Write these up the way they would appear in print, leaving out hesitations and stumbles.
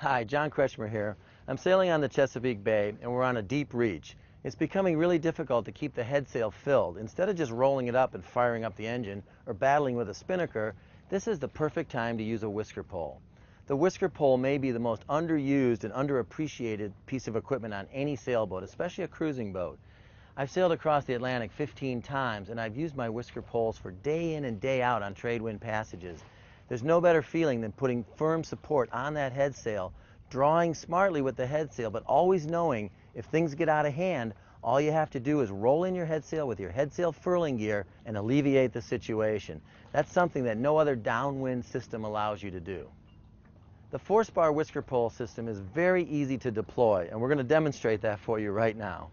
Hi, John Kretschmer here. I'm sailing on the Chesapeake Bay and we're on a deep reach. It's becoming really difficult to keep the headsail filled. Instead of just rolling it up and firing up the engine or battling with a spinnaker, this is the perfect time to use a whisker pole. The whisker pole may be the most underused and underappreciated piece of equipment on any sailboat, especially a cruising boat. I've sailed across the Atlantic 15 times and I've used my whisker poles for day in and day out on trade wind passages. There's no better feeling than putting firm support on that headsail, drawing smartly with the headsail, but always knowing if things get out of hand, all you have to do is roll in your headsail with your headsail furling gear and alleviate the situation. That's something that no other downwind system allows you to do. The force bar whisker pole system is very easy to deploy, and we're going to demonstrate that for you right now.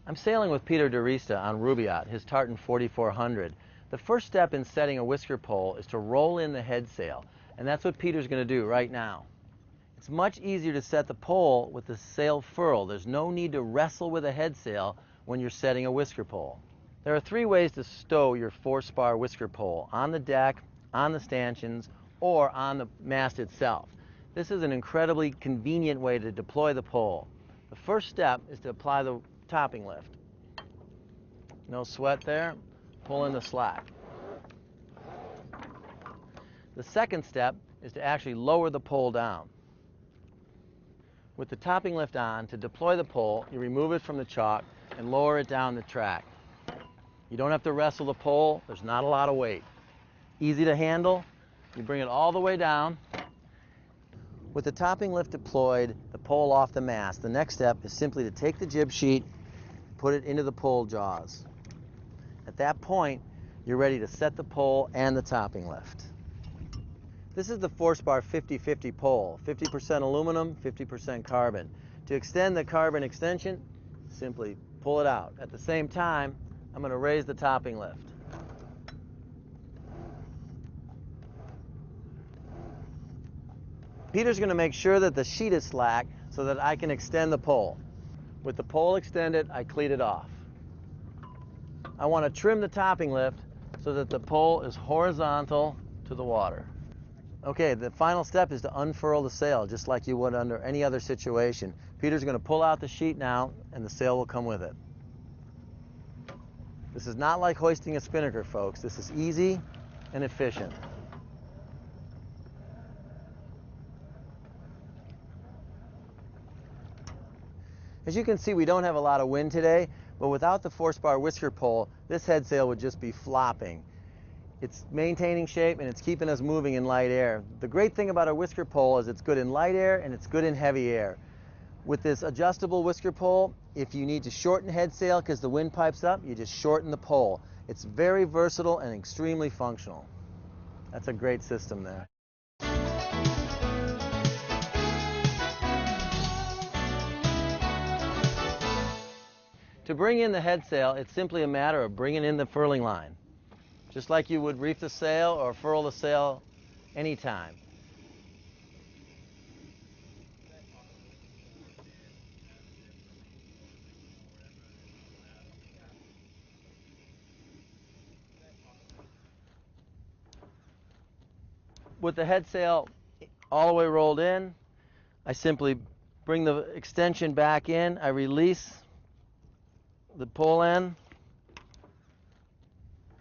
I'm sailing with Peter DeRista on Rubaiyat, his Tartan 4400. The first step in setting a whisker pole is to roll in the headsail, and that's what Peter's going to do right now. It's much easier to set the pole with the sail furled. There's no need to wrestle with a headsail when you're setting a whisker pole. There are three ways to stow your force bar whisker pole: on the deck, on the stanchions, or on the mast itself. This is an incredibly convenient way to deploy the pole. The first step is to apply the topping lift. No sweat there. Pull in the slack. The second step is to actually lower the pole down. With the topping lift on, to deploy the pole, you remove it from the chalk and lower it down the track. You don't have to wrestle the pole. There's not a lot of weight. Easy to handle. You bring it all the way down. With the topping lift deployed, the pole off the mast, the next step is simply to take the jib sheet, put it into the pole jaws. At that point, you're ready to set the pole and the topping lift. This is the force bar 50-50 pole, 50% aluminum, 50% carbon. To extend the carbon extension, simply pull it out. At the same time, I'm going to raise the topping lift. Peter's going to make sure that the sheet is slack so that I can extend the pole. With the pole extended, I cleat it off. I want to trim the topping lift so that the pole is horizontal to the water. Okay, the final step is to unfurl the sail, just like you would under any other situation. Peter's going to pull out the sheet now, and the sail will come with it. This is not like hoisting a spinnaker, folks. This is easy and efficient. As you can see, we don't have a lot of wind today, but without the force bar whisker pole, this headsail would just be flopping. It's maintaining shape and it's keeping us moving in light air. The great thing about a whisker pole is it's good in light air and it's good in heavy air. With this adjustable whisker pole, if you need to shorten headsail because the wind pipes up, you just shorten the pole. It's very versatile and extremely functional. That's a great system there. To bring in the headsail, it's simply a matter of bringing in the furling line, just like you would reef the sail or furl the sail anytime. With the headsail all the way rolled in, I simply bring the extension back in, I release the pole end,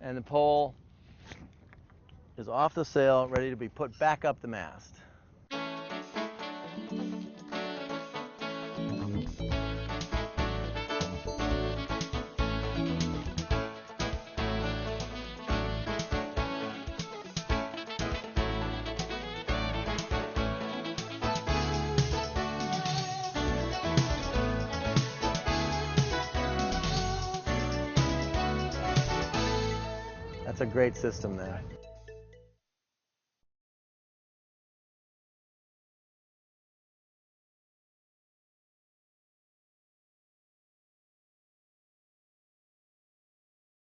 and the pole is off the sail, ready to be put back up the mast. That's a great system there.